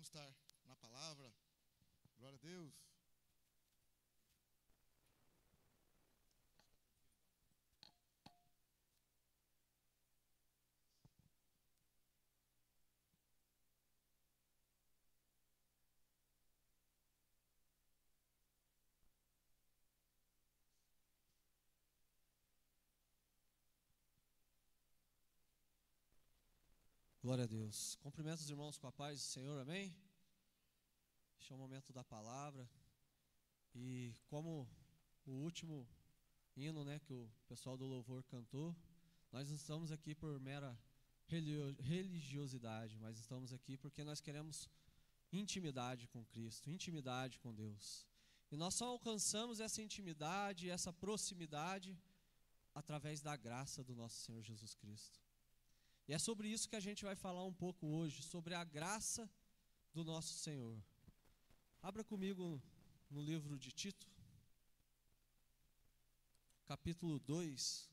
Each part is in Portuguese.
Vamos estar na palavra. Glória a Deus. Glória a Deus. Cumprimento os irmãos com a paz do Senhor, amém? Este é o momento da palavra. E como o último hino, que o pessoal do louvor cantou, nós não estamos aqui por mera religiosidade, mas estamos aqui porque nós queremos intimidade com Cristo, intimidade com Deus. E nós só alcançamos essa intimidade, essa proximidade através da graça do nosso Senhor Jesus Cristo. E é sobre isso que a gente vai falar um pouco hoje, sobre a graça do nosso Senhor. Abra comigo no livro de Tito, capítulo 2.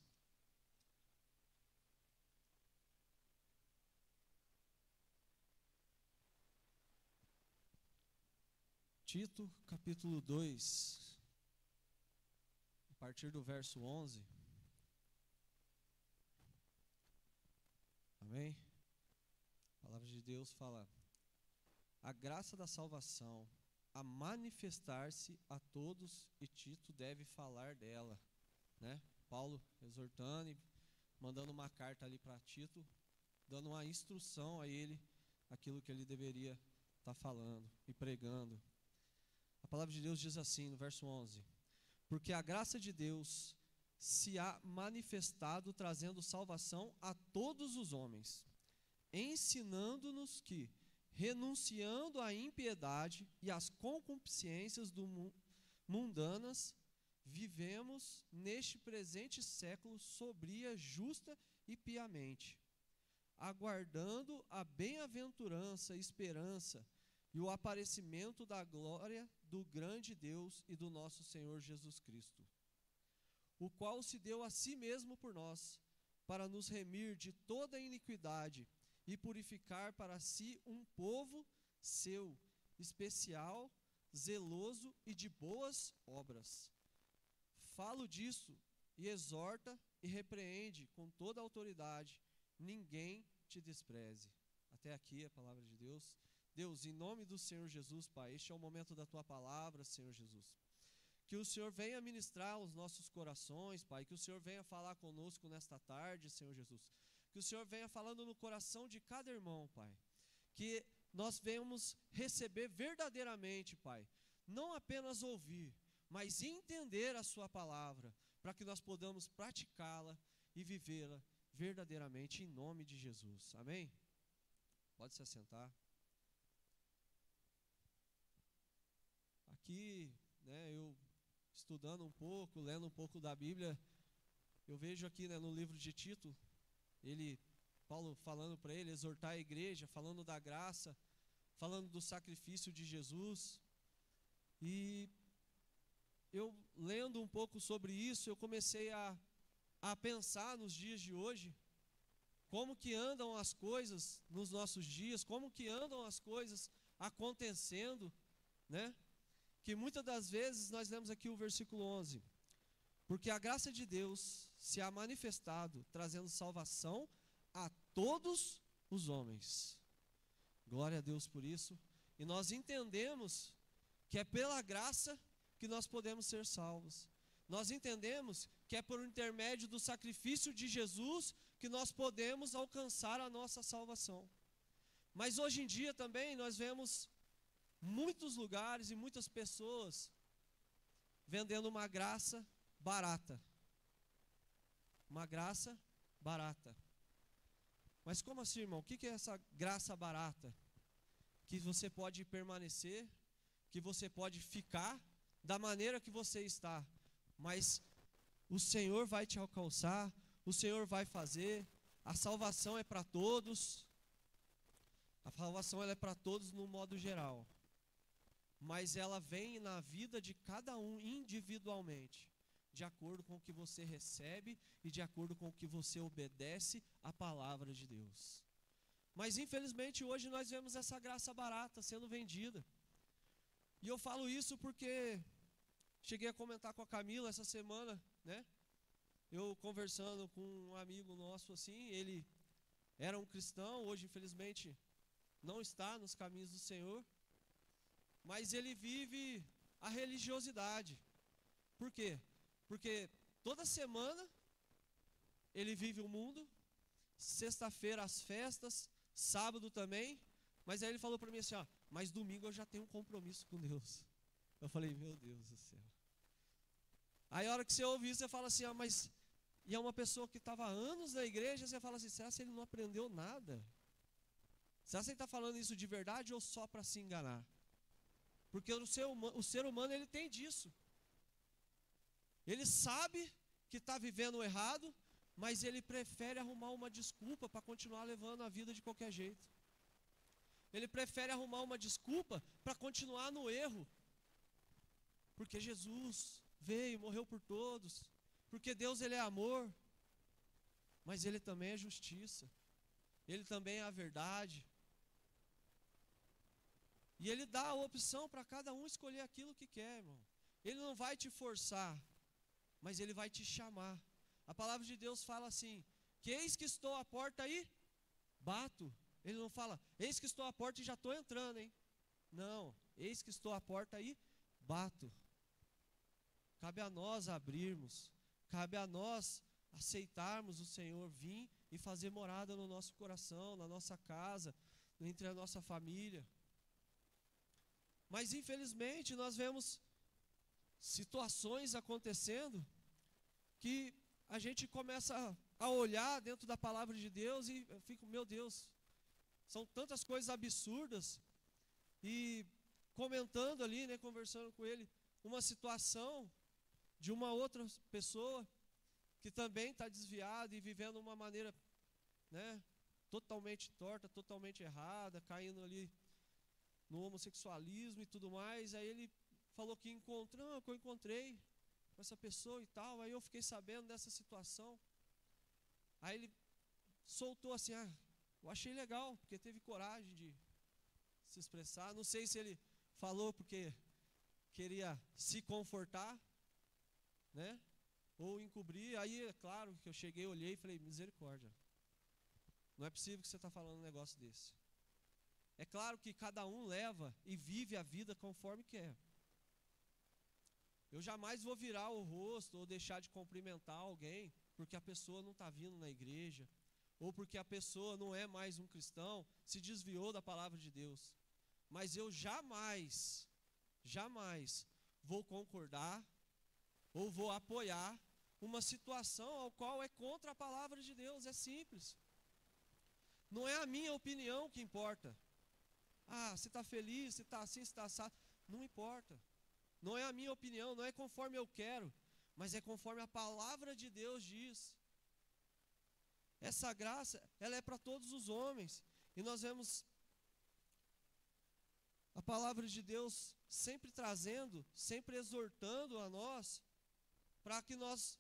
Tito, capítulo 2, a partir do verso 11. Amém? A palavra de Deus fala: a graça da salvação a manifestar-se a todos, e Tito deve falar dela, Paulo exortando e mandando uma carta ali para Tito, dando uma instrução a ele, aquilo que ele deveria estar falando e pregando. A palavra de Deus diz assim no verso 11: porque a graça de Deus se há manifestado trazendo salvação a todos os homens, ensinando-nos que, renunciando à impiedade e às concupiscências mundanas, vivemos neste presente século sobria, justa e piamente, aguardando a bem-aventurança, esperança e o aparecimento da glória do grande Deus e do nosso Senhor Jesus Cristo, o qual se deu a si mesmo por nós, para nos remir de toda iniquidade e purificar para si um povo seu, especial, zeloso e de boas obras. Falo disso e exorta e repreende com toda a autoridade, ninguém te despreze. Até aqui a palavra de Deus. Deus, em nome do Senhor Jesus, Pai, este é o momento da Tua palavra, Senhor Jesus. Que o Senhor venha ministrar os nossos corações, Pai. Que o Senhor venha falar conosco nesta tarde, Senhor Jesus. Que o Senhor venha falando no coração de cada irmão, Pai. Que nós venhamos receber verdadeiramente, Pai. Não apenas ouvir, mas entender a Sua palavra, para que nós podamos praticá-la e vivê-la verdadeiramente em nome de Jesus. Amém? Pode se assentar. Aqui, eu estudando um pouco, lendo um pouco da Bíblia, eu vejo aqui, no livro de Tito, Paulo falando para ele, exortar a igreja, falando da graça, falando do sacrifício de Jesus. E eu lendo um pouco sobre isso, eu comecei a pensar nos dias de hoje, como que andam as coisas nos nossos dias, como que andam as coisas acontecendo, que muitas das vezes nós lemos aqui o versículo 11, porque a graça de Deus se há manifestado, trazendo salvação a todos os homens. Glória a Deus por isso. E nós entendemos que é pela graça que nós podemos ser salvos. Nós entendemos que é por intermédio do sacrifício de Jesus que nós podemos alcançar a nossa salvação. Mas hoje em dia também nós vemos muitos lugares e muitas pessoas vendendo uma graça barata. Uma graça barata. Mas como assim, irmão? O que é essa graça barata? Que você pode permanecer, que você pode ficar da maneira que você está, mas o Senhor vai te alcançar, o Senhor vai fazer, a salvação é para todos. A salvação ela é para todos no modo geral. Mas ela vem na vida de cada um individualmente, de acordo com o que você recebe e de acordo com o que você obedece à palavra de Deus. Mas infelizmente hoje nós vemos essa graça barata sendo vendida. E eu falo isso porque cheguei a comentar com a Camila essa semana, né? Eu conversando com um amigo nosso assim, ele era um cristão, hoje infelizmente não está nos caminhos do Senhor, mas ele vive a religiosidade. Por quê? Porque toda semana ele vive o mundo, sexta-feira as festas, sábado também, mas aí ele falou para mim assim, ó, mas domingo eu já tenho um compromisso com Deus. Eu falei, meu Deus do céu. Aí a hora que você ouve isso, você fala assim, ah, mas... E é uma pessoa que estava há anos na igreja, você fala assim, será que ele não aprendeu nada? Será que ele está falando isso de verdade ou só para se enganar? Porque o ser humano, ele tem disso. Ele sabe que está vivendo errado, mas ele prefere arrumar uma desculpa para continuar levando a vida de qualquer jeito. Ele prefere arrumar uma desculpa para continuar no erro. Porque Jesus veio, morreu por todos. Porque Deus, ele é amor. Mas ele também é justiça. Ele também é a verdade. E ele dá a opção para cada um escolher aquilo que quer, irmão. Ele não vai te forçar, mas ele vai te chamar. A palavra de Deus fala assim, que eis que estou à porta e bato. Ele não fala, eis que estou à porta e já estou entrando, hein? Não, eis que estou à porta e bato. Cabe a nós abrirmos, cabe a nós aceitarmos o Senhor vir e fazer morada no nosso coração, na nossa casa, entre a nossa família. Mas infelizmente nós vemos situações acontecendo que a gente começa a olhar dentro da palavra de Deus e eu fico, meu Deus, são tantas coisas absurdas. E comentando ali, né, conversando com ele, uma situação de uma outra pessoa que também está desviada e vivendo uma maneira, né, totalmente torta, totalmente errada, caindo ali no homossexualismo e tudo mais. Aí ele falou que eu encontrei com essa pessoa e tal. Aí eu fiquei sabendo dessa situação. Aí ele soltou assim, eu achei legal, porque teve coragem de se expressar. Não sei se ele falou porque queria se confortar, né? Ou encobrir. Aí é claro que eu cheguei, olhei e falei, misericórdia. Não é possível que você está falando um negócio desse. É claro que cada um leva e vive a vida conforme quer. Eu jamais vou virar o rosto ou deixar de cumprimentar alguém porque a pessoa não está vindo na igreja, ou porque a pessoa não é mais um cristão, se desviou da palavra de Deus. Mas eu jamais vou concordar ou vou apoiar uma situação ao qual é contra a palavra de Deus. É simples. Não é a minha opinião que importa. Você está feliz, você está assim, você está assado. Não importa. Não é a minha opinião, não é conforme eu quero, mas é conforme a palavra de Deus diz. Essa graça, ela é para todos os homens. E nós vemos a palavra de Deus sempre trazendo, sempre exortando a nós, para que nós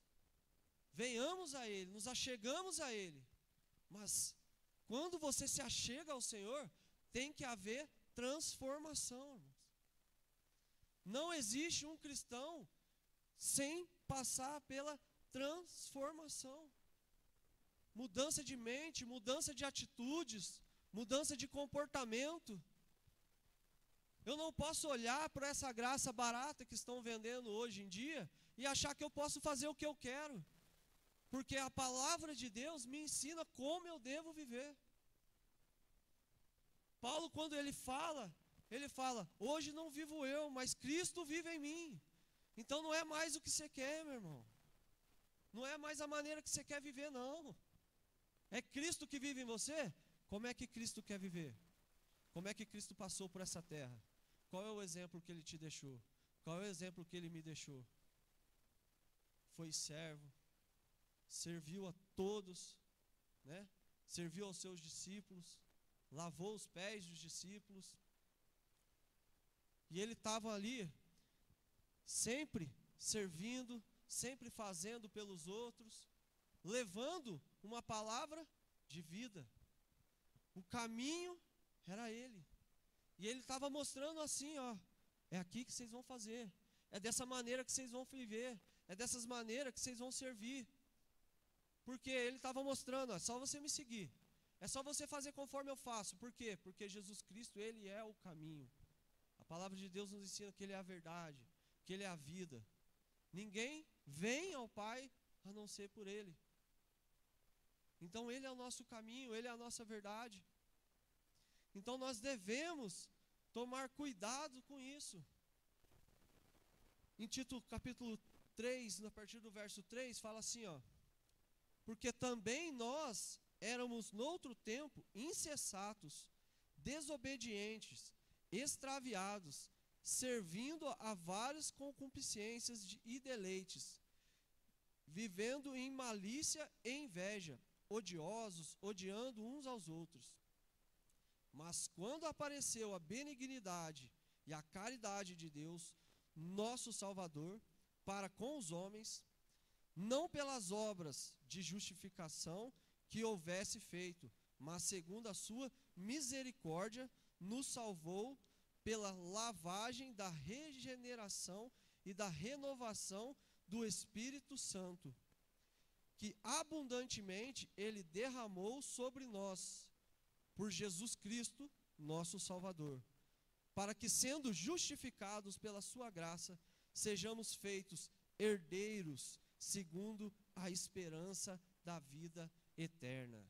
venhamos a Ele, nos achegamos a Ele. Mas quando você se achega ao Senhor, tem que haver transformação, irmãos. Não existe um cristão sem passar pela transformação. Mudança de mente, mudança de atitudes, mudança de comportamento. Eu não posso olhar para essa graça barata que estão vendendo hoje em dia e achar que eu posso fazer o que eu quero. Porque a palavra de Deus me ensina como eu devo viver. Paulo, quando ele fala, hoje não vivo eu, mas Cristo vive em mim. Então não é mais o que você quer, meu irmão. Não é mais a maneira que você quer viver, não. É Cristo que vive em você? Como é que Cristo quer viver? Como é que Cristo passou por essa terra? Qual é o exemplo que Ele te deixou? Qual é o exemplo que Ele me deixou? Foi servo, serviu a todos, né? Serviu aos seus discípulos, lavou os pés dos discípulos. E Ele estava ali, sempre servindo, sempre fazendo pelos outros, levando uma palavra de vida. O caminho era Ele. E Ele estava mostrando assim, ó, é aqui que vocês vão fazer. É dessa maneira que vocês vão viver. É dessas maneiras que vocês vão servir. Porque Ele estava mostrando, ó, é só você me seguir. É só você fazer conforme eu faço. Por quê? Porque Jesus Cristo, Ele é o caminho. A palavra de Deus nos ensina que Ele é a verdade, que Ele é a vida. Ninguém vem ao Pai a não ser por Ele. Então Ele é o nosso caminho, Ele é a nossa verdade. Então nós devemos tomar cuidado com isso. Em Tito capítulo 3, a partir do verso 3, fala assim, ó: porque também nós éramos noutro tempo insensatos, desobedientes, extraviados, servindo a várias concupiscências e deleites, vivendo em malícia e inveja, odiosos, odiando uns aos outros. Mas quando apareceu a benignidade e a caridade de Deus, nosso Salvador, para com os homens, não pelas obras de justificação que houvesse feito, mas segundo a sua misericórdia, nos salvou pela lavagem da regeneração e da renovação do Espírito Santo, que abundantemente Ele derramou sobre nós, por Jesus Cristo, nosso Salvador, para que, sendo justificados pela sua graça, sejamos feitos herdeiros, segundo a esperança da vida eterna.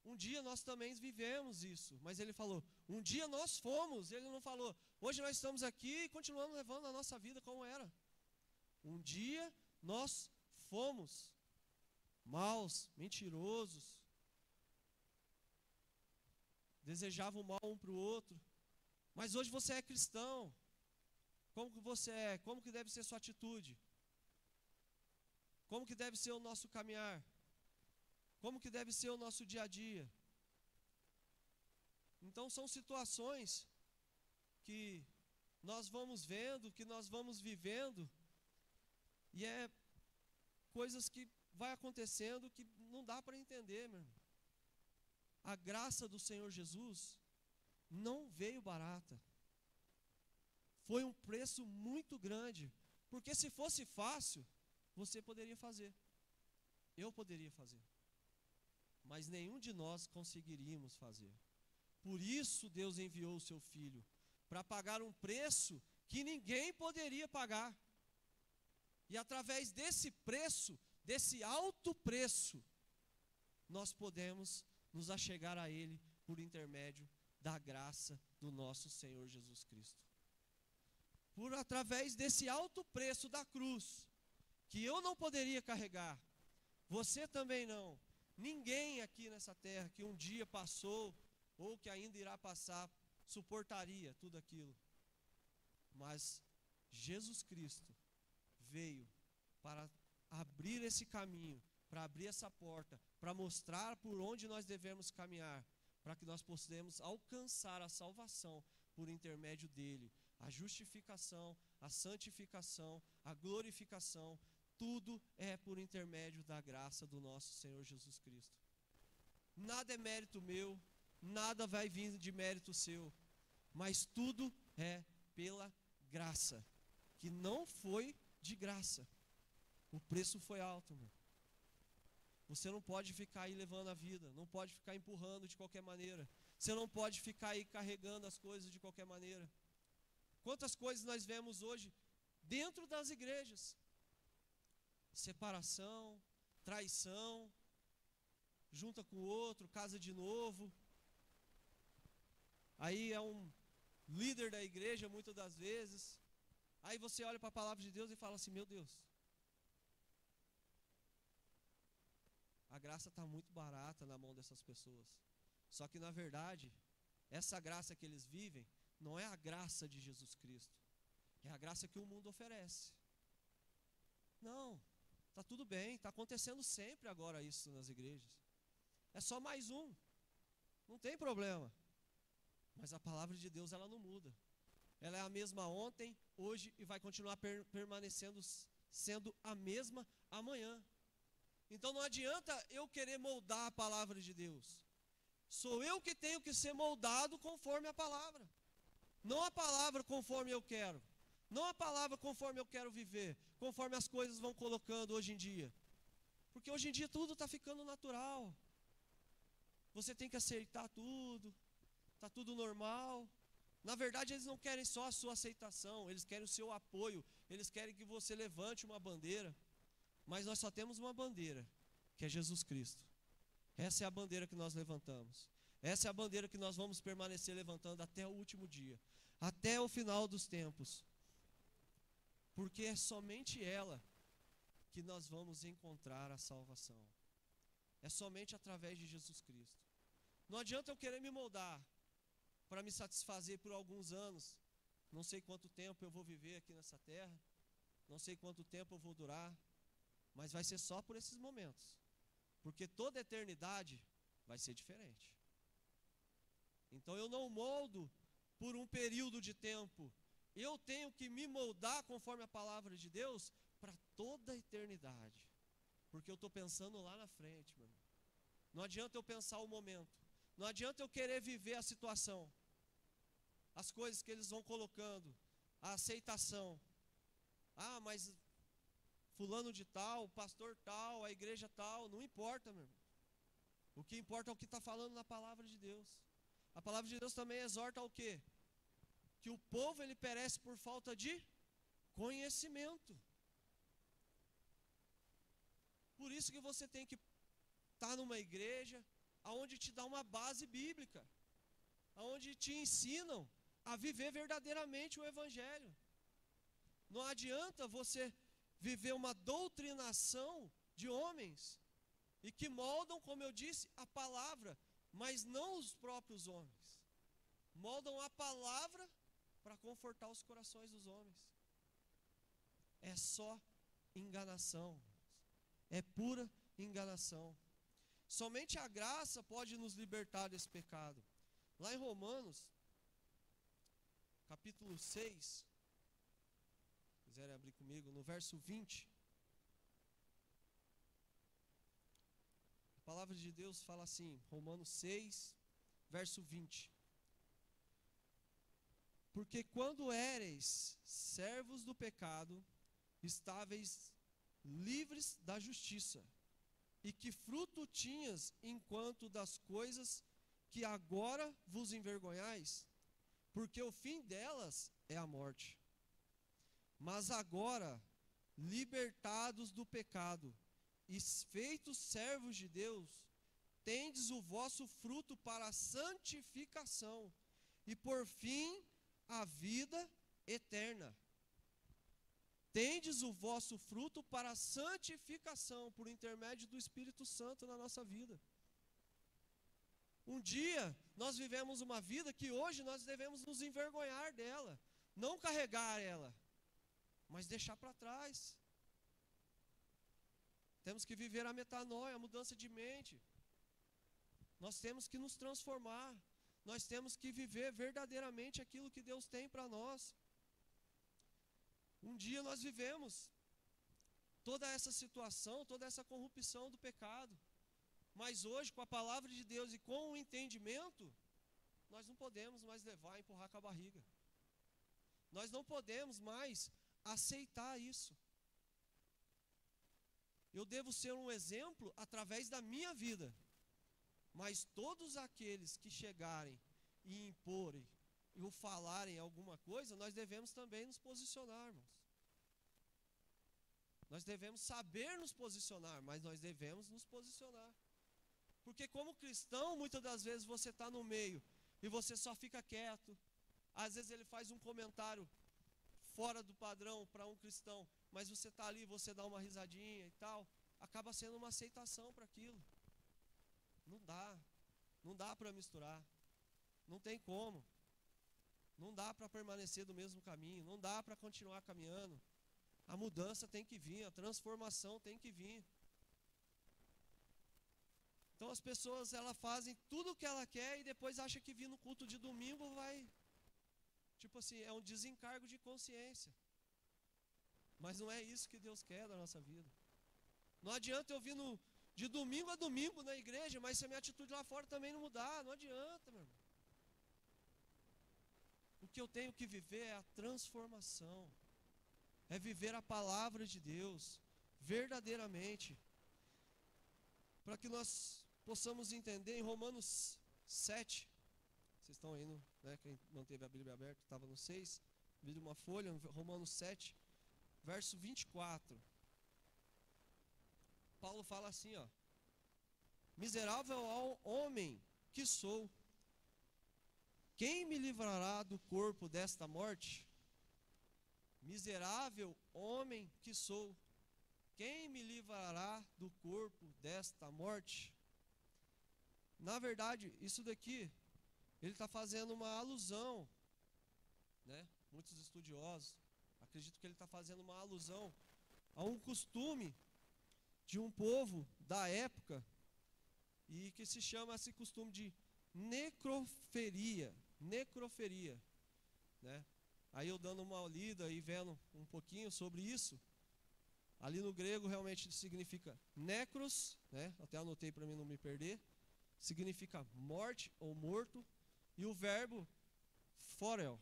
Um dia nós também vivemos isso, mas ele falou, um dia nós fomos, ele não falou, hoje nós estamos aqui e continuamos levando a nossa vida como era. Um dia nós fomos maus, mentirosos, desejavam mal um para o outro, mas hoje você é cristão. Como que você é? Como que deve ser sua atitude? Como que deve ser o nosso caminhar? Como que deve ser o nosso dia a dia? Então são situações que nós vamos vendo, que nós vamos vivendo, e é coisas que vai acontecendo que não dá para entender, meu irmão. A graça do Senhor Jesus não veio barata. Foi um preço muito grande, porque se fosse fácil, você poderia fazer. Eu poderia fazer. Mas nenhum de nós conseguiríamos fazer. Por isso Deus enviou o seu Filho, para pagar um preço que ninguém poderia pagar. E através desse preço, desse alto preço, nós podemos nos achegar a Ele por intermédio da graça do nosso Senhor Jesus Cristo. Por através desse alto preço da cruz, que eu não poderia carregar, você também não, ninguém aqui nessa terra que um dia passou, ou que ainda irá passar, suportaria tudo aquilo. Mas Jesus Cristo veio para abrir esse caminho, para abrir essa porta, para mostrar por onde nós devemos caminhar, para que nós possamos alcançar a salvação por intermédio dele, a justificação, a santificação, a glorificação, tudo é por intermédio da graça do nosso Senhor Jesus Cristo. Nada é mérito meu, nada vai vir de mérito seu, mas tudo é pela graça, que não foi de graça. O preço foi alto, meu. Você não pode ficar aí levando a vida, não pode ficar empurrando de qualquer maneira. Você não pode ficar aí carregando as coisas de qualquer maneira. Quantas coisas nós vemos hoje dentro das igrejas? Separação, traição, junta com o outro, casa de novo. Aí é um líder da igreja muitas das vezes. Aí você olha para a palavra de Deus e fala assim, meu Deus, a graça está muito barata na mão dessas pessoas. Só que na verdade, essa graça que eles vivem não é a graça de Jesus Cristo. É a graça que o mundo oferece. Não, está tudo bem, está acontecendo sempre agora isso nas igrejas. É só mais um, não tem problema. Mas a palavra de Deus, ela não muda. Ela é a mesma ontem, hoje e vai continuar permanecendo, sendo a mesma amanhã. Então não adianta eu querer moldar a palavra de Deus. Sou eu que tenho que ser moldado conforme a palavra. Não a palavra conforme eu quero. Não a palavra conforme eu quero viver, conforme as coisas vão colocando hoje em dia. Porque hoje em dia tudo está ficando natural. Você tem que aceitar tudo, está tudo normal. Na verdade, eles não querem só a sua aceitação, eles querem o seu apoio, eles querem que você levante uma bandeira. Mas nós só temos uma bandeira, que é Jesus Cristo. Essa é a bandeira que nós levantamos. Essa é a bandeira que nós vamos permanecer levantando até o último dia, até o final dos tempos. Porque é somente ela que nós vamos encontrar a salvação. É somente através de Jesus Cristo. Não adianta eu querer me moldar para me satisfazer por alguns anos. Não sei quanto tempo eu vou viver aqui nessa terra. Não sei quanto tempo eu vou durar. Mas vai ser só por esses momentos. Porque toda a eternidade vai ser diferente. Então eu não moldo por um período de tempo. Eu tenho que me moldar conforme a palavra de Deus para toda a eternidade. Porque eu estou pensando lá na frente, meu irmão. Não adianta eu pensar o momento. Não adianta eu querer viver a situação. As coisas que eles vão colocando. A aceitação. Ah, mas fulano de tal, pastor tal, a igreja tal. Não importa, meu irmão. O que importa é o que está falando na palavra de Deus. A palavra de Deus também exorta ao quê? Que o povo ele perece por falta de conhecimento. Por isso que você tem que estar numa igreja onde te dá uma base bíblica, onde te ensinam a viver verdadeiramente o evangelho. Não adianta você viver uma doutrinação de homens e que moldam, como eu disse, a palavra, mas não os próprios homens. Moldam a palavra para confortar os corações dos homens. É só enganação. É pura enganação. Somente a graça pode nos libertar desse pecado. Lá em Romanos, capítulo 6, se quiserem abrir comigo, no verso 20. A palavra de Deus fala assim, Romanos 6, verso 20. Porque quando éreis servos do pecado, estáveis livres da justiça, e que fruto tinhas enquanto das coisas que agora vos envergonhais? Porque o fim delas é a morte. Mas agora, libertados do pecado e feitos servos de Deus, tendes o vosso fruto para a santificação e por fim a vida eterna. Tendes o vosso fruto para a santificação por intermédio do Espírito Santo na nossa vida. Um dia nós vivemos uma vida que hoje nós devemos nos envergonhar dela, não carregar ela, mas deixar para trás. Temos que viver a metanoia, a mudança de mente. Nós temos que nos transformar. Nós temos que viver verdadeiramente aquilo que Deus tem para nós. Um dia nós vivemos toda essa situação, toda essa corrupção do pecado. Mas hoje, com a palavra de Deus e com o entendimento, nós não podemos mais levar, empurrar com a barriga. Nós não podemos mais aceitar isso. Eu devo ser um exemplo através da minha vida. Mas todos aqueles que chegarem e imporem ou falarem alguma coisa, nós devemos também nos posicionar, irmãos. Nós devemos saber nos posicionar, mas nós devemos nos posicionar. Porque como cristão, muitas das vezes você está no meio e você só fica quieto. Às vezes ele faz um comentário fora do padrão para um cristão, mas você está ali, você dá uma risadinha e tal, acaba sendo uma aceitação para aquilo. Não dá para misturar, não tem como. Não dá para permanecer do mesmo caminho, não dá para continuar caminhando. A mudança tem que vir, a transformação tem que vir. Então as pessoas elas fazem tudo o que ela quer e depois acham que vir no culto de domingo vai, tipo assim, é um desencargo de consciência. Mas não é isso que Deus quer da nossa vida. Não adianta eu vir de domingo a domingo na igreja, mas se a minha atitude lá fora também não mudar, não adianta, meu irmão. O que eu tenho que viver é a transformação, é viver a palavra de Deus, verdadeiramente, para que nós possamos entender em Romanos 7, vocês estão aí, né, quem manteve a Bíblia aberta, estava no 6, vira uma folha, Romanos 7, verso 24, Paulo fala assim, ó: miserável homem que sou, quem me livrará do corpo desta morte? Miserável homem que sou, quem me livrará do corpo desta morte? Na verdade, isso daqui, ele está fazendo uma alusão, né? Muitos estudiosos acreditam que ele está fazendo uma alusão a um costume de um povo da época, e que se chama esse costume de necroferia, né? Aí eu dando uma lida e vendo um pouquinho sobre isso, ali no grego realmente significa necros, né? Até anotei para mim não me perder, significa morte ou morto, e o verbo phoreo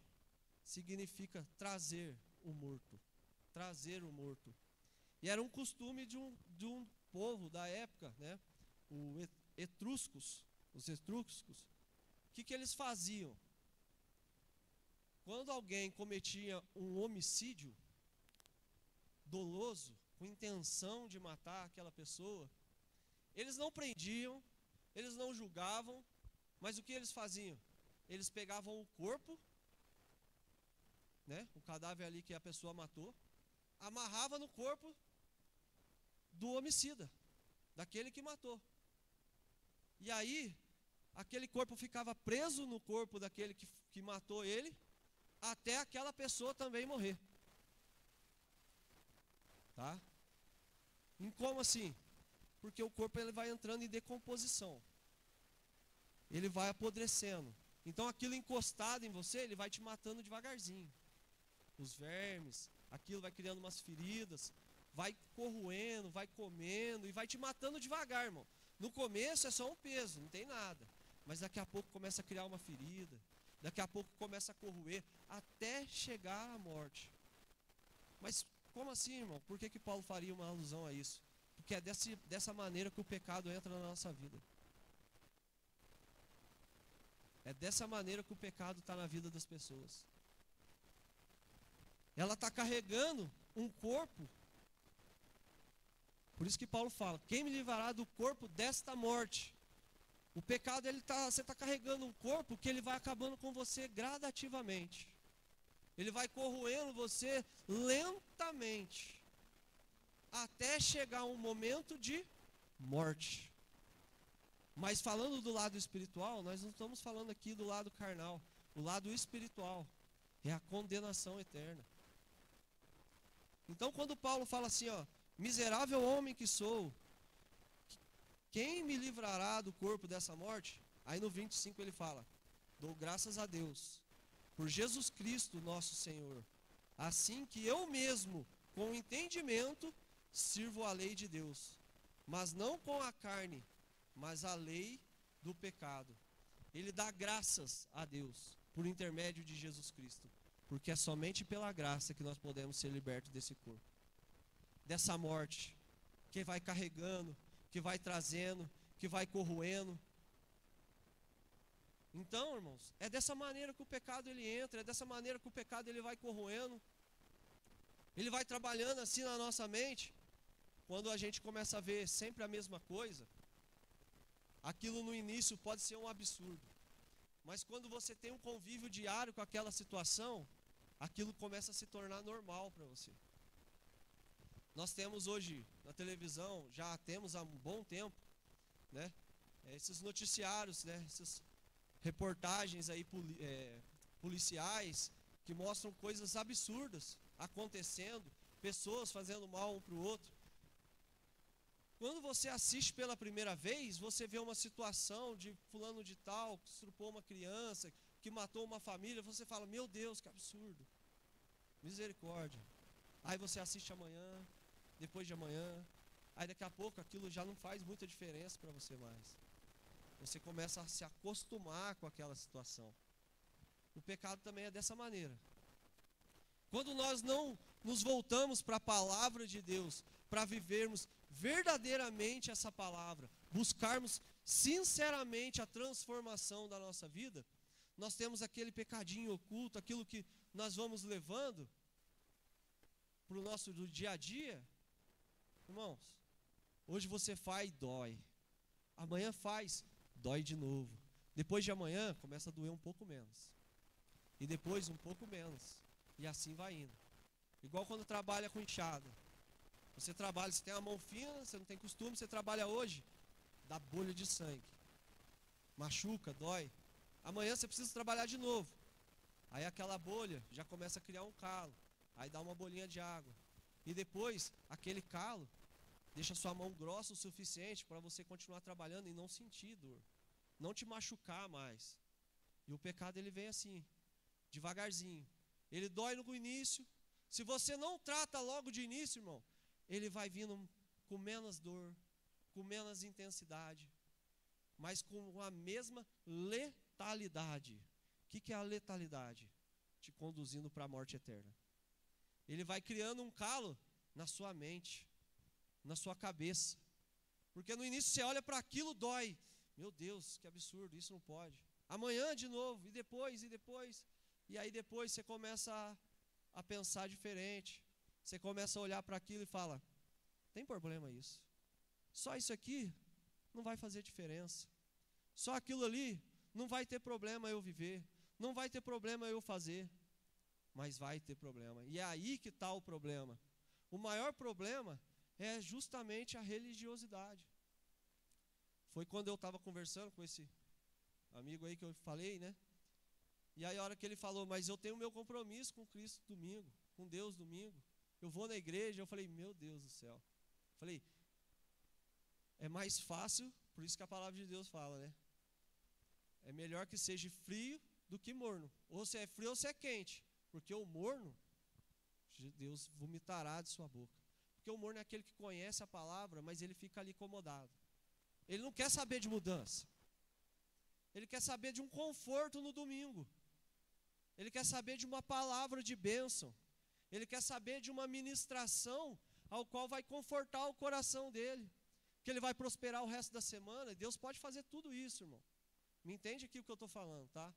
significa trazer o morto, E era um costume de um povo da época, né? Os etruscos. O que eles faziam? Quando alguém cometia um homicídio doloso, com intenção de matar aquela pessoa, eles não prendiam, eles não julgavam, mas o que eles faziam? Eles pegavam o corpo, né, o cadáver ali que a pessoa matou, amarrava no corpo do homicida, daquele que matou. E aí, aquele corpo ficava preso no corpo daquele que matou ele, até aquela pessoa também morrer. Tá? E como assim? Porque o corpo ele vai entrando em decomposição. Ele vai apodrecendo. Então aquilo encostado em você, ele vai te matando devagarzinho. Os vermes, aquilo vai criando umas feridas, vai corroendo, vai comendo e vai te matando devagar, irmão. No começo é só um peso, não tem nada. Mas daqui a pouco começa a criar uma ferida, daqui a pouco começa a corroer, até chegar à morte. Mas como assim, irmão? Por que Paulo faria uma alusão a isso? Porque é dessa maneira que o pecado entra na nossa vida. É dessa maneira que o pecado está na vida das pessoas. Ela está carregando um corpo. Por isso que Paulo fala: quem me livrará do corpo desta morte? O pecado, você está carregando um corpo que ele vai acabando com você gradativamente. Ele vai corroendo você lentamente, até chegar um momento de morte. Mas falando do lado espiritual, nós não estamos falando aqui do lado carnal. O lado espiritual é a condenação eterna. Então quando Paulo fala assim, ó: miserável homem que sou, quem me livrará do corpo dessa morte? Aí no 25 ele fala: dou graças a Deus por Jesus Cristo nosso Senhor, assim que eu mesmo, com entendimento, sirvo a lei de Deus, mas não com a carne, mas a lei do pecado. Ele dá graças a Deus por intermédio de Jesus Cristo, porque é somente pela graça que nós podemos ser libertos desse corpo, dessa morte que vai carregando, que vai trazendo, que vai corroendo. Então, irmãos, é dessa maneira que o pecado ele entra, é dessa maneira que o pecado ele vai corroendo. Ele vai trabalhando assim na nossa mente. Quando a gente começa a ver sempre a mesma coisa, aquilo no início pode ser um absurdo. Mas quando você tem um convívio diário com aquela situação, aquilo começa a se tornar normal para você. Nós temos hoje na televisão, já temos há um bom tempo, né, esses noticiários, né, essas reportagens aí policiais que mostram coisas absurdas acontecendo, pessoas fazendo mal um para o outro. Quando você assiste pela primeira vez, você vê uma situação de fulano de tal, que estrupou uma criança, que matou uma família, você fala: meu Deus, que absurdo, misericórdia. Aí você assiste amanhã, depois de amanhã, Aí daqui a pouco aquilo já não faz muita diferença para você mais. Você começa a se acostumar com aquela situação. O pecado também é dessa maneira. Quando nós não nos voltamos para a palavra de Deus, para vivermos verdadeiramente essa palavra, buscarmos sinceramente a transformação da nossa vida, nós temos aquele pecadinho oculto, aquilo que nós vamos levando para o nosso do dia a dia. Irmãos, hoje você faz, dói. Amanhã faz, dói de novo. Depois de amanhã, começa a doer um pouco menos. E depois um pouco menos. E assim vai indo. Igual quando trabalha com enxada. Você trabalha, você tem a mão fina, você não tem costume, você trabalha hoje, dá bolha de sangue. Machuca, dói. Amanhã você precisa trabalhar de novo. Aí aquela bolha já começa a criar um calo. Aí dá uma bolinha de água. E depois, aquele calo deixa sua mão grossa o suficiente para você continuar trabalhando e não sentir dor. Não te machucar mais. E o pecado ele vem assim, devagarzinho. Ele dói no início. Se você não trata logo de início, irmão, ele vai vindo com menos dor, com menos intensidade, mas com a mesma letalidade. O que é a letalidade? Te conduzindo para a morte eterna. Ele vai criando um calo na sua mente, na sua cabeça. Porque no início você olha para aquilo, dói. Meu Deus, que absurdo, isso não pode. Amanhã de novo, e depois. E aí depois você começa a pensar diferente. Você começa a olhar para aquilo e fala, tem problema isso. Só isso aqui não vai fazer diferença. Só aquilo ali não vai ter problema eu viver. Não vai ter problema eu fazer. Mas vai ter problema. E é aí que está o problema. O maior problema é justamente a religiosidade. Foi quando eu estava conversando com esse amigo aí que eu falei, né? E aí a hora que ele falou, mas eu tenho meu compromisso com Cristo domingo, com Deus domingo. Eu vou na igreja, eu falei, meu Deus do céu. Eu falei, é mais fácil, por isso que a palavra de Deus fala, né? É melhor que seja frio do que morno. Ou se é frio ou se é quente. Porque o morno, Deus vomitará de sua boca. Porque o morno é aquele que conhece a palavra, mas ele fica ali acomodado. Ele não quer saber de mudança. Ele quer saber de um conforto no domingo. Ele quer saber de uma palavra de bênção. Ele quer saber de uma ministração ao qual vai confortar o coração dele. Que ele vai prosperar o resto da semana. Deus pode fazer tudo isso, irmão. Me entende aqui o que eu estou falando, tá?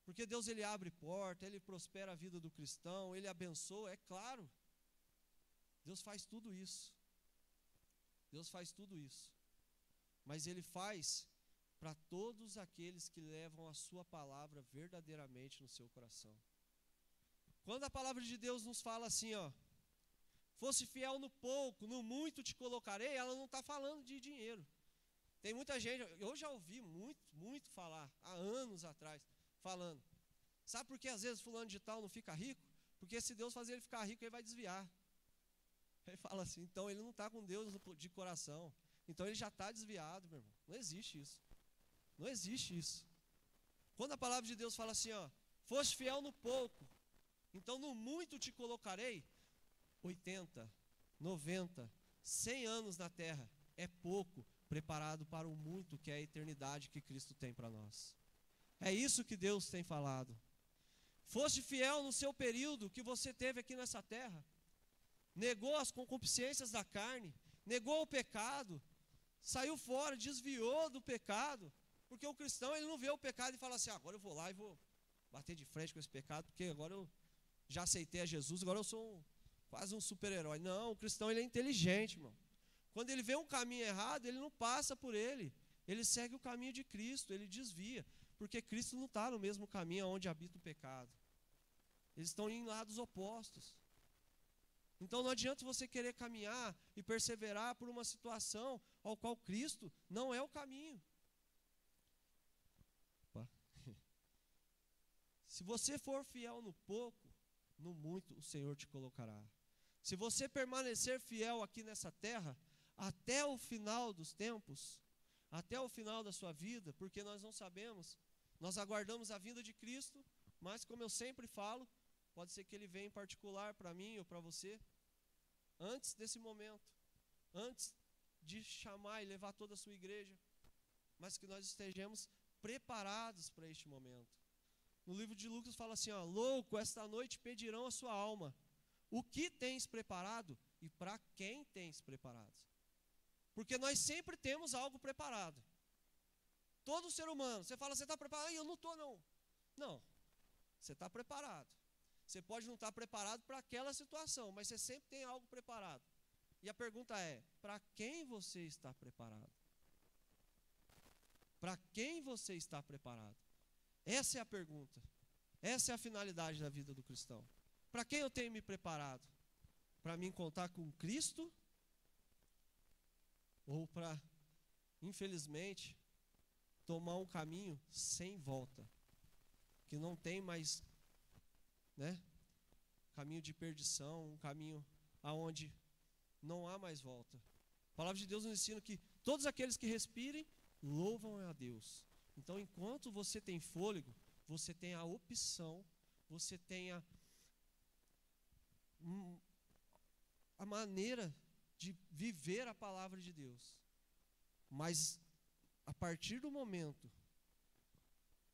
Porque Deus ele abre porta, ele prospera a vida do cristão, ele abençoa, é claro. Deus faz tudo isso. Deus faz tudo isso. Mas ele faz para todos aqueles que levam a sua palavra verdadeiramente no seu coração. Quando a palavra de Deus nos fala assim, ó, fosse fiel no pouco, no muito te colocarei, ela não está falando de dinheiro. Tem muita gente, eu já ouvi muito falar, há anos atrás, falando, sabe por que às vezes fulano de tal não fica rico? Porque se Deus fazer ele ficar rico, ele vai desviar. Ele fala assim, então ele não está com Deus de coração, então ele já está desviado, meu irmão. Não existe isso. Não existe isso. Quando a palavra de Deus fala assim, ó, foste fiel no pouco, então no muito te colocarei, 80, 90, 100 anos na terra, é pouco preparado para o muito que é a eternidade que Cristo tem para nós. É isso que Deus tem falado. Foste fiel no seu período que você teve aqui nessa terra, negou as concupiscências da carne, negou o pecado, saiu fora, desviou do pecado, porque o cristão ele não vê o pecado e fala assim, agora eu vou lá e vou bater de frente com esse pecado, porque agora eu já aceitei a Jesus, agora eu sou quase um super-herói. Não, o cristão ele é inteligente, irmão. Quando ele vê um caminho errado, ele não passa por ele segue o caminho de Cristo, ele desvia, porque Cristo não está no mesmo caminho onde habita o pecado. Eles estão em lados opostos. Então não adianta você querer caminhar e perseverar por uma situação ao qual Cristo não é o caminho. Se você for fiel no pouco, no muito o Senhor te colocará. Se você permanecer fiel aqui nessa terra, até o final dos tempos, até o final da sua vida, porque nós não sabemos, nós aguardamos a vinda de Cristo, mas como eu sempre falo, pode ser que ele venha em particular para mim ou para você, antes desse momento. antes de chamar e levar toda a sua igreja, mas que nós estejamos preparados para este momento. No livro de Lucas fala assim, ó, louco, esta noite pedirão a sua alma. O que tens preparado e para quem tens preparado? Porque nós sempre temos algo preparado. Todo ser humano, você fala, você está preparado? Eu não estou, não. Não, você está preparado. Você pode não estar preparado para aquela situação, mas você sempre tem algo preparado. E a pergunta é, para quem você está preparado? Para quem você está preparado? Essa é a pergunta. Essa é a finalidade da vida do cristão. Para quem eu tenho me preparado? Para me encontrar com Cristo? Ou para, infelizmente, tomar um caminho sem volta? Que não tem mais, né? Caminho de perdição, um caminho aonde não há mais volta. A palavra de Deus nos ensina que todos aqueles que respirem, louvam a Deus. Então, enquanto você tem fôlego, você tem a opção, você tem a maneira de viver a palavra de Deus. Mas, a partir do momento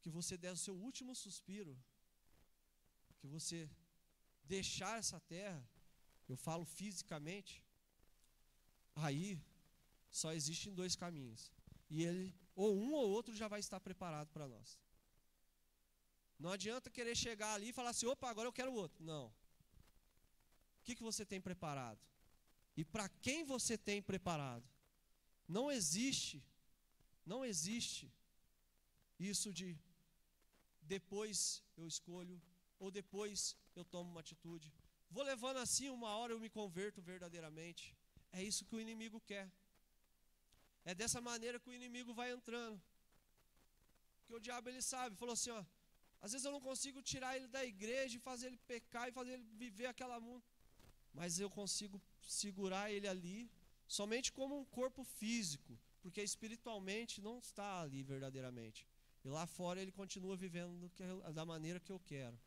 que você der o seu último suspiro, que você deixar essa terra, eu falo fisicamente, aí só existem dois caminhos. E ele, ou um ou outro, já vai estar preparado para nós. Não adianta querer chegar ali e falar assim, opa, agora eu quero o outro. Não. O que você tem preparado? E para quem você tem preparado? Não existe isso de depois eu escolho, ou depois eu tomo uma atitude. Vou levando assim, uma hora eu me converto verdadeiramente. É isso que o inimigo quer. É dessa maneira que o inimigo vai entrando. Porque o diabo, ele sabe, falou assim, ó, às vezes eu não consigo tirar ele da igreja e fazer ele pecar e fazer ele viver aquela mundo. Mas eu consigo segurar ele ali, somente como um corpo físico, porque espiritualmente não está ali verdadeiramente. E lá fora ele continua vivendo da maneira que eu quero.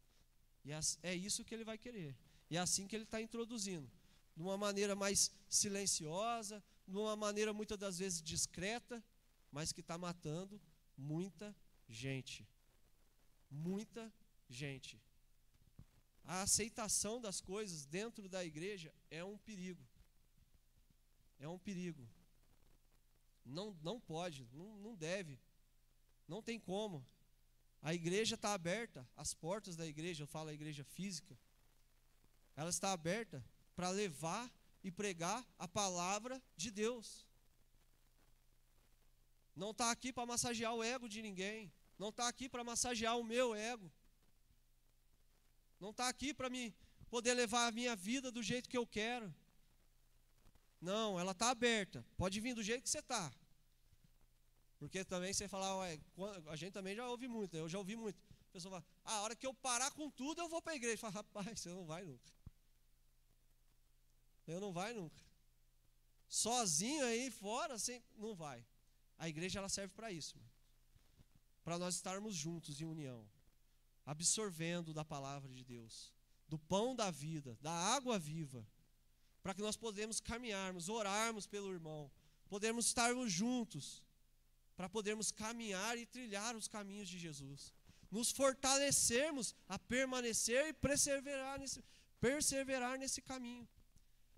E é isso que ele vai querer. E é assim que ele está introduzindo. De uma maneira mais silenciosa, de uma maneira muitas das vezes discreta, mas que está matando muita gente. Muita gente. A aceitação das coisas dentro da igreja é um perigo. É um perigo. Não pode, não deve. Não tem como. A igreja está aberta, as portas da igreja, eu falo a igreja física, ela está aberta para levar e pregar a palavra de Deus. Não está aqui para massagear o ego de ninguém. Não está aqui para massagear o meu ego. Não está aqui para me poder levar a minha vida do jeito que eu quero. Não, ela está aberta. Pode vir do jeito que você está. Porque também você fala, ué, a gente também já ouve muito, eu já ouvi muito. A pessoa fala, a hora que eu parar com tudo, eu vou para a igreja. Fala, rapaz, você não vai nunca. Eu não vai nunca. Sozinho aí fora, não vai. A igreja ela serve para isso. Para nós estarmos juntos em união. Absorvendo da palavra de Deus. Do pão da vida, da água viva. Para que nós podemos caminharmos, orarmos pelo irmão. Podermos estarmos juntos. Para podermos caminhar e trilhar os caminhos de Jesus. Nos fortalecermos a permanecer e perseverar nesse caminho.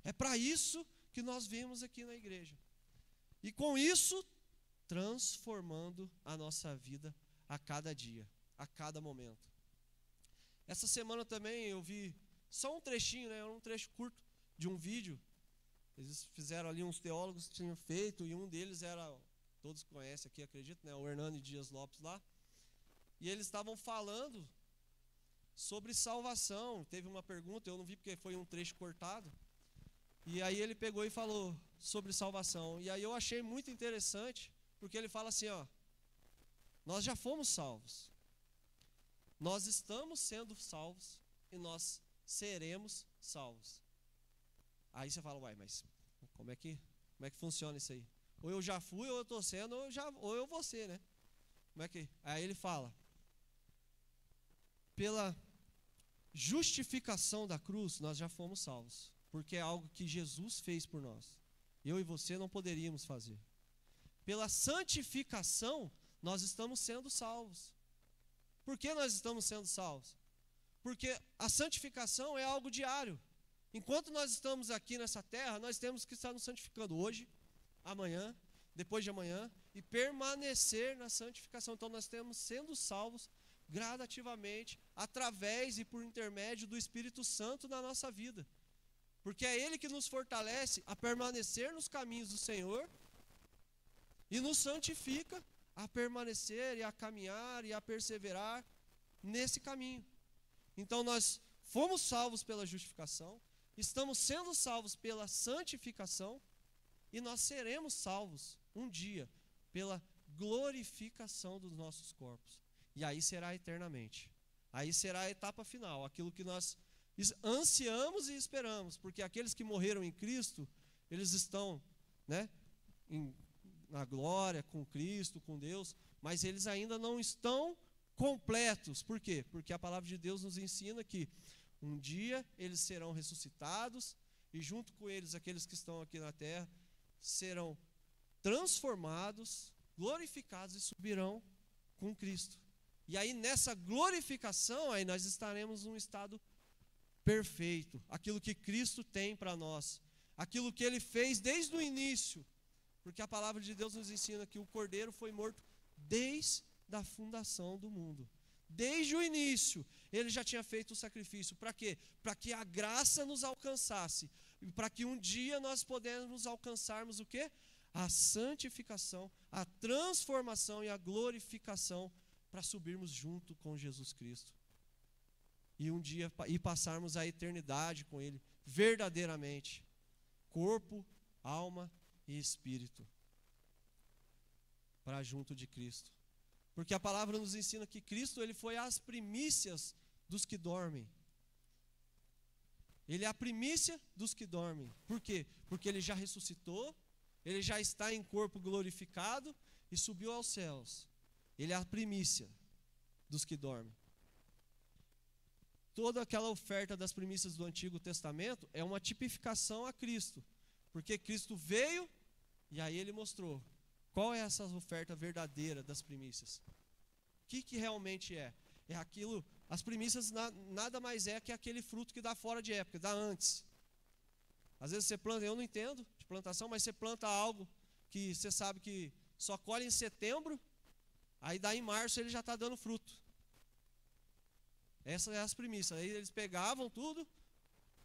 É para isso que nós vemos aqui na igreja. E com isso, transformando a nossa vida a cada dia, a cada momento. Essa semana também eu vi só um trechinho, né, um trecho curto de um vídeo. Eles fizeram ali, uns teólogos tinham feito, e um deles era, todos conhecem aqui, acredito, né, o Hernani Dias Lopes lá. E eles estavam falando sobre salvação. Teve uma pergunta, eu não vi porque foi um trecho cortado. E aí ele pegou e falou sobre salvação. E aí eu achei muito interessante, porque ele fala assim, ó, nós já fomos salvos. Nós estamos sendo salvos e nós seremos salvos. Aí você fala, uai, mas como é que funciona isso aí? Ou eu já fui, ou eu estou sendo, ou eu vou ser, né? Como é que? Aí ele fala, pela justificação da cruz, nós já fomos salvos. Porque é algo que Jesus fez por nós. eu e você não poderíamos fazer. Pela santificação, nós estamos sendo salvos. Por que nós estamos sendo salvos? Porque a santificação é algo diário. Enquanto nós estamos aqui nessa terra, nós temos que estar nos santificando hoje, amanhã, depois de amanhã, e permanecer na santificação. Então nós estamos sendo salvos gradativamente, através e por intermédio do Espírito Santo na nossa vida. Porque é Ele que nos fortalece a permanecer nos caminhos do Senhor e nos santifica a permanecer e a caminhar e a perseverar nesse caminho. Então nós fomos salvos pela justificação, estamos sendo salvos pela santificação e nós seremos salvos um dia pela glorificação dos nossos corpos. E aí será eternamente. Aí será a etapa final, aquilo que nós ansiamos e esperamos, porque aqueles que morreram em Cristo, eles estão, né, na glória com Cristo, com Deus, mas eles ainda não estão completos. Por quê? Porque a palavra de Deus nos ensina que um dia eles serão ressuscitados e junto com eles aqueles que estão aqui na terra serão transformados, glorificados e subirão com Cristo. E aí nessa glorificação, aí nós estaremos num estado perfeito, aquilo que Cristo tem para nós, aquilo que Ele fez desde o início, porque a palavra de Deus nos ensina que o Cordeiro foi morto desde a fundação do mundo. Desde o início, Ele já tinha feito o sacrifício. Para quê? Para que a graça nos alcançasse, e para que um dia nós pudéssemos alcançarmos o quê? A santificação, a transformação e a glorificação, para subirmos junto com Jesus Cristo. E um dia passarmos a eternidade com Ele, verdadeiramente, corpo, alma e espírito, para junto de Cristo. Porque a palavra nos ensina que Cristo, Ele foi as primícias dos que dormem. Ele é a primícia dos que dormem. Por quê? Porque Ele já ressuscitou, Ele já está em corpo glorificado e subiu aos céus. Ele é a primícia dos que dormem. Toda aquela oferta das primícias do Antigo Testamento é uma tipificação a Cristo. Porque Cristo veio e aí Ele mostrou qual é essa oferta verdadeira das primícias. O que realmente é? É aquilo, as primícias nada mais é que aquele fruto que dá fora de época, dá antes. Às vezes você planta, eu não entendo de plantação, mas você planta algo que você sabe que só colhe em setembro, aí daí em março ele já está dando fruto. Essas são as primícias. Aí eles pegavam tudo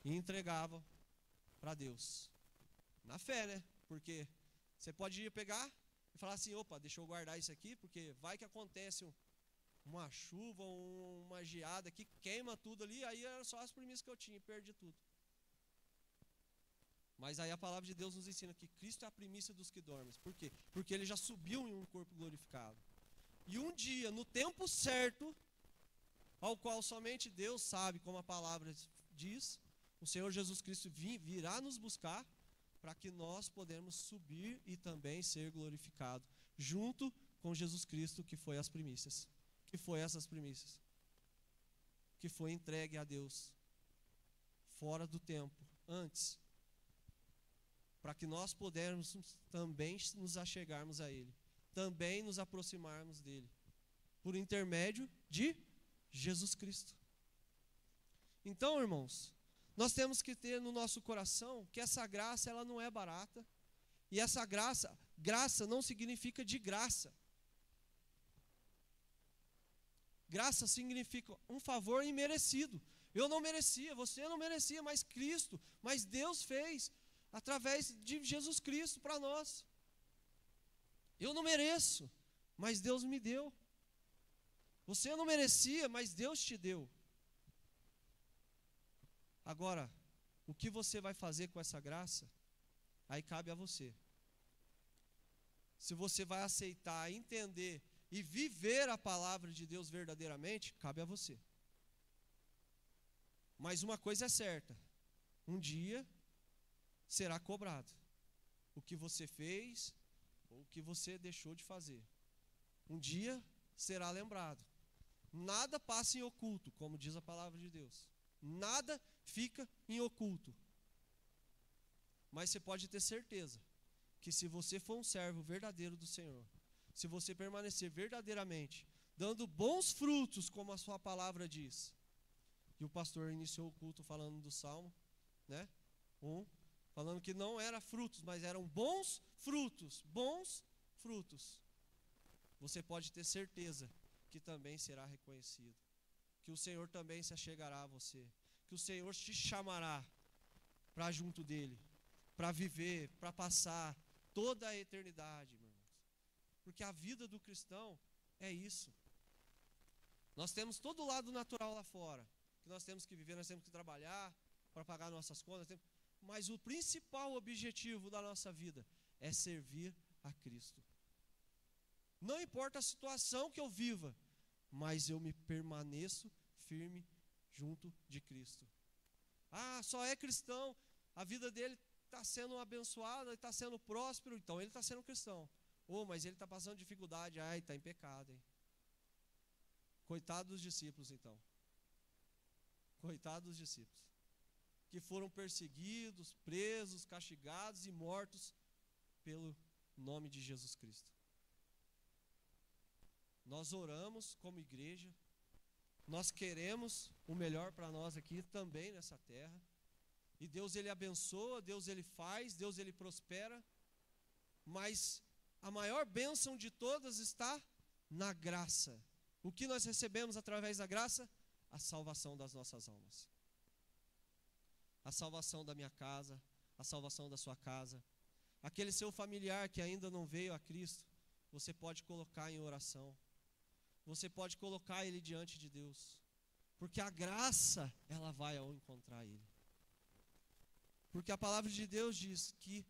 e entregavam para Deus. Na fé, né? Porque você pode ir pegar e falar assim, opa, deixa eu guardar isso aqui, porque vai que acontece uma chuva, uma geada que queima tudo ali, aí era só as primícias que eu tinha e perdi tudo. Mas aí a palavra de Deus nos ensina que Cristo é a primícia dos que dormem. Por quê? Porque Ele já subiu em um corpo glorificado. E um dia, no tempo certo, ao qual somente Deus sabe, como a palavra diz, o Senhor Jesus Cristo virá nos buscar para que nós podemos subir e também ser glorificado junto com Jesus Cristo, que foi as primícias. Que foi essas primícias? Que foi entregue a Deus fora do tempo, antes, para que nós pudéssemos também nos achegarmos a Ele, também nos aproximarmos dEle, por intermédio de Jesus Cristo. Então, irmãos, nós temos que ter no nosso coração que essa graça, ela não é barata. E essa graça não significa de graça. Graça significa um favor imerecido. Eu não merecia, você não merecia, mas Deus fez através de Jesus Cristo para nós. Eu não mereço, mas Deus me deu. Você não merecia, mas Deus te deu. Agora, o que você vai fazer com essa graça, aí cabe a você. Se você vai aceitar, entender e viver a palavra de Deus verdadeiramente, cabe a você. Mas uma coisa é certa, um dia será cobrado o que você fez ou o que você deixou de fazer. Um dia será lembrado. Nada passa em oculto, como diz a palavra de Deus. Nada fica em oculto. Mas você pode ter certeza que se você for um servo verdadeiro do Senhor, se você permanecer verdadeiramente, dando bons frutos, como a sua palavra diz. E o pastor iniciou o culto falando do Salmo, né? Falando que não era frutos, mas eram bons frutos, bons frutos. Você pode ter certeza que também será reconhecido, que o Senhor também se achegará a você, que o Senhor te chamará para junto dele, para viver, para passar toda a eternidade, meus irmãos. Porque a vida do cristão é isso. Nós temos todo o lado natural lá fora, que nós temos que viver, nós temos que trabalhar para pagar nossas contas, mas o principal objetivo da nossa vida é servir a Cristo. Não importa a situação que eu viva, mas eu me permaneço firme junto de Cristo. Só é cristão, a vida dele está sendo abençoada, está sendo próspero, então ele está sendo cristão. Mas ele está passando dificuldade, está em pecado, hein? Coitado dos discípulos, então. Coitado dos discípulos, que foram perseguidos, presos, castigados e mortos pelo nome de Jesus Cristo. Nós oramos como igreja, nós queremos o melhor para nós aqui também nessa terra, e Deus ele abençoa, Deus ele faz, Deus ele prospera, mas a maior bênção de todas está na graça. O que nós recebemos através da graça? A salvação das nossas almas. A salvação da minha casa, a salvação da sua casa. Aquele seu familiar que ainda não veio a Cristo, você pode colocar em oração. Você pode colocar ele diante de Deus. Porque a graça, ela vai ao encontrar ele. Porque a palavra de Deus diz que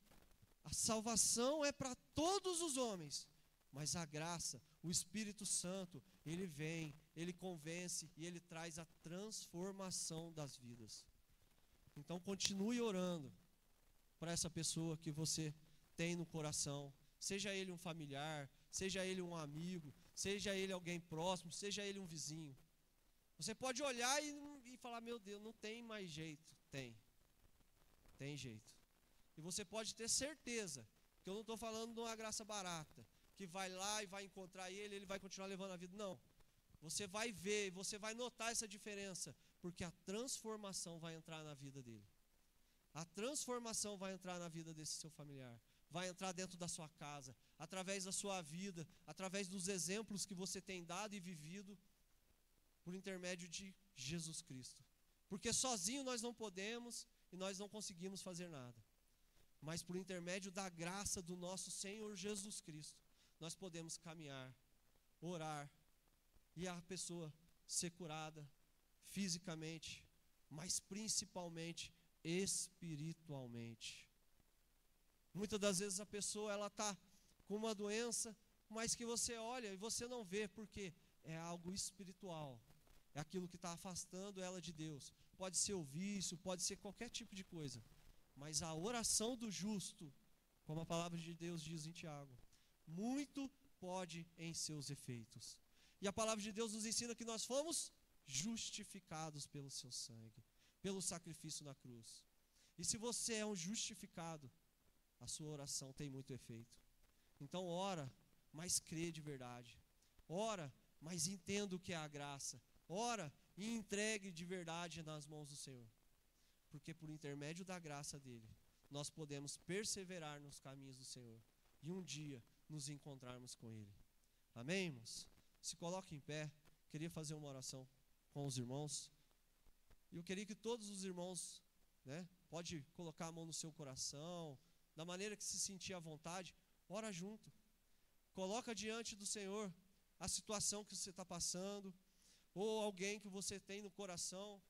a salvação é para todos os homens, mas a graça, o Espírito Santo, ele vem, ele convence e ele traz a transformação das vidas. Então continue orando para essa pessoa que você tem no coração, seja ele um familiar, seja ele um amigo, seja ele alguém próximo, seja ele um vizinho. Você pode olhar e falar, meu Deus, não tem mais jeito. Tem jeito. E você pode ter certeza, que eu não estou falando de uma graça barata, que vai lá e vai encontrar ele, ele vai continuar levando a vida. Não. Você vai ver, você vai notar essa diferença, porque a transformação vai entrar na vida dele. A transformação vai entrar na vida desse seu familiar. Vai entrar dentro da sua casa, através da sua vida, através dos exemplos que você tem dado e vivido, por intermédio de Jesus Cristo. Porque sozinho nós não podemos e nós não conseguimos fazer nada. Mas por intermédio da graça do nosso Senhor Jesus Cristo, nós podemos caminhar, orar, e a pessoa ser curada fisicamente, mas principalmente espiritualmente. Muitas das vezes a pessoa ela está com uma doença, mas que você olha e você não vê, porque é algo espiritual. É aquilo que está afastando ela de Deus. Pode ser o vício, pode ser qualquer tipo de coisa. Mas a oração do justo, como a palavra de Deus diz em Tiago, muito pode em seus efeitos. E a palavra de Deus nos ensina que nós fomos justificados pelo seu sangue, pelo sacrifício na cruz. E se você é um justificado, a sua oração tem muito efeito. Então ora, mas crê de verdade. Ora, mas entenda o que é a graça. Ora e entregue de verdade nas mãos do Senhor. Porque por intermédio da graça dele, nós podemos perseverar nos caminhos do Senhor e um dia nos encontrarmos com ele. Amém, irmãos? Se coloque em pé. Queria fazer uma oração com os irmãos. E eu queria que todos os irmãos, pode colocar a mão no seu coração, da maneira que se sentir à vontade, ora junto. Coloca diante do Senhor a situação que você está passando, ou alguém que você tem no coração,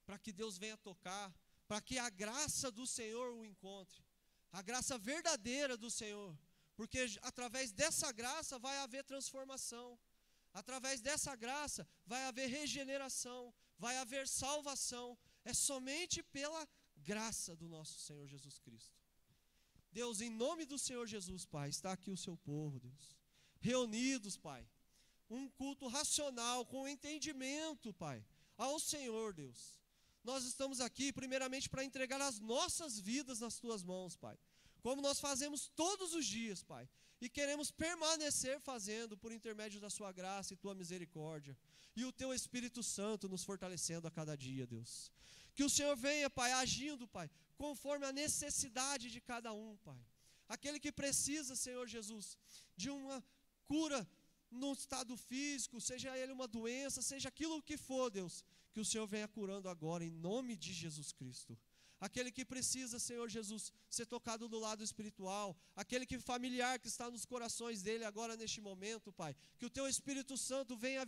para que Deus venha tocar, para que a graça do Senhor o encontre, a graça verdadeira do Senhor, porque através dessa graça vai haver transformação, através dessa graça vai haver regeneração, vai haver salvação, é somente pela graça do nosso Senhor Jesus Cristo. Deus, em nome do Senhor Jesus, Pai, está aqui o seu povo, Deus, reunidos, Pai, um culto racional, com entendimento, Pai, ao Senhor, Deus. Nós estamos aqui primeiramente para entregar as nossas vidas nas tuas mãos, Pai. como nós fazemos todos os dias, Pai, e queremos permanecer fazendo por intermédio da sua graça e tua misericórdia, e o teu Espírito Santo nos fortalecendo a cada dia, Deus. Que o Senhor venha, Pai, agindo, Pai, conforme a necessidade de cada um, Pai. Aquele que precisa, Senhor Jesus, de uma cura no estado físico, seja ele uma doença, seja aquilo que for, Deus, que o Senhor venha curando agora, em nome de Jesus Cristo. Aquele que precisa, Senhor Jesus, ser tocado do lado espiritual, aquele que familiar que está nos corações dele agora neste momento, Pai, que o teu Espírito Santo venha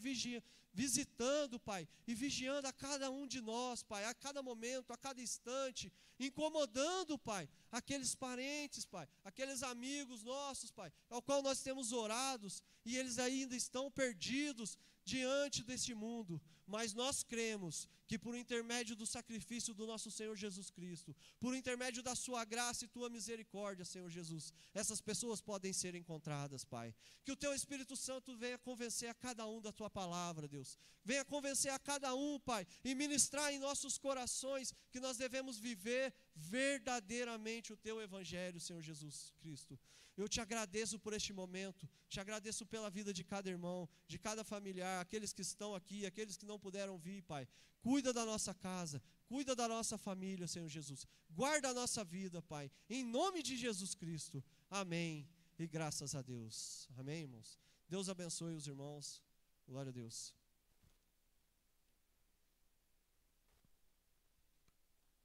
visitando, Pai, e vigiando a cada um de nós, Pai, a cada momento, a cada instante, incomodando, Pai, aqueles parentes, Pai, aqueles amigos nossos, Pai, ao qual nós temos orados, e eles ainda estão perdidos diante deste mundo, mas nós cremos que por intermédio do sacrifício do nosso Senhor Jesus Cristo, por intermédio da sua graça e tua misericórdia, Senhor Jesus, essas pessoas podem ser encontradas, Pai. Que o teu Espírito Santo venha convencer a cada um da tua palavra, Deus. Venha convencer a cada um, Pai, e ministrar em nossos corações que nós devemos viver verdadeiramente o teu evangelho, Senhor Jesus Cristo. Eu te agradeço por este momento, te agradeço pela vida de cada irmão, de cada familiar, aqueles que estão aqui, aqueles que não puderam vir, Pai. Cuida da nossa casa, cuida da nossa família, Senhor Jesus. Guarda a nossa vida, Pai, em nome de Jesus Cristo. Amém. E graças a Deus. Amém, irmãos? Deus abençoe os irmãos. Glória a Deus.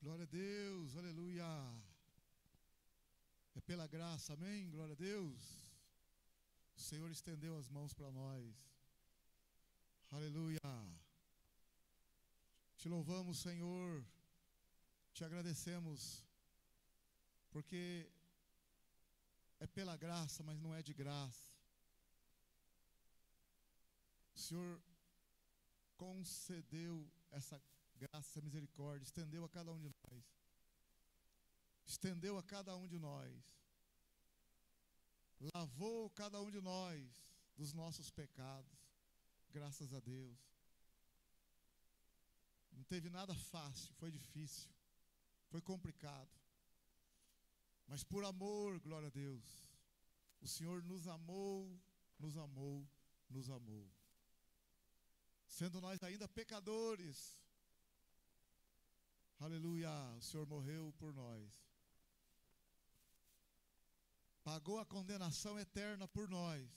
Glória a Deus, aleluia. É pela graça, amém? Glória a Deus. O Senhor estendeu as mãos para nós. Aleluia. Te louvamos, Senhor. Te agradecemos, porque é pela graça, mas não é de graça. O Senhor concedeu essa graça, essa misericórdia, estendeu a cada um de nós. Estendeu a cada um de nós. Lavou cada um de nós dos nossos pecados. Graças a Deus. Não teve nada fácil, foi difícil, foi complicado. Mas por amor, glória a Deus, o Senhor nos amou, nos amou, nos amou. Sendo nós ainda pecadores, aleluia, o Senhor morreu por nós. Pagou a condenação eterna por nós,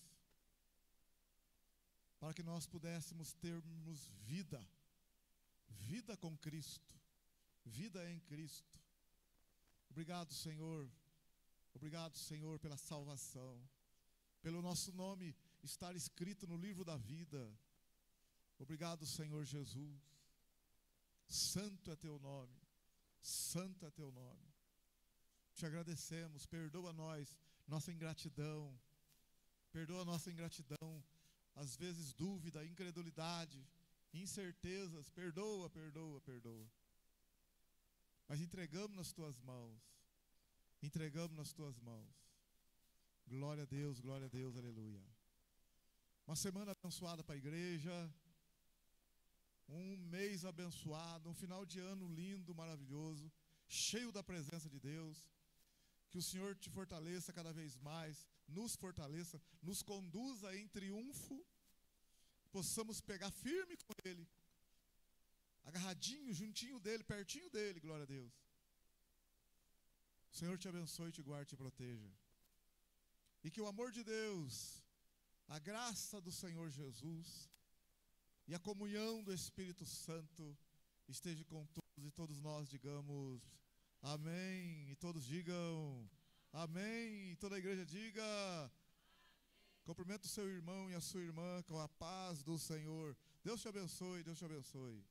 para que nós pudéssemos termos vida. Vida com Cristo, vida em Cristo. Obrigado, Senhor. Obrigado, Senhor, pela salvação, pelo nosso nome estar escrito no livro da vida. Obrigado, Senhor Jesus. Santo é teu nome, santo é teu nome. Te agradecemos, perdoa nós, nossa ingratidão. Perdoa nossa ingratidão, às vezes dúvida, incredulidade, incertezas, perdoa, perdoa, perdoa. Mas entregamos nas tuas mãos. Entregamos nas tuas mãos. Glória a Deus, aleluia. Uma semana abençoada para a igreja. Um mês abençoado, um final de ano lindo, maravilhoso, cheio da presença de Deus. Que o Senhor te fortaleça cada vez mais, nos fortaleça, nos conduza em triunfo. Possamos pegar firme com Ele, agarradinho, juntinho dEle, pertinho dEle, glória a Deus. O Senhor te abençoe, te guarde, te proteja. E que o amor de Deus, a graça do Senhor Jesus e a comunhão do Espírito Santo esteja com todos, e todos nós digamos amém. E todos digam amém. E toda a igreja diga amém. Cumprimenta o seu irmão e a sua irmã com a paz do Senhor. Deus te abençoe, Deus te abençoe.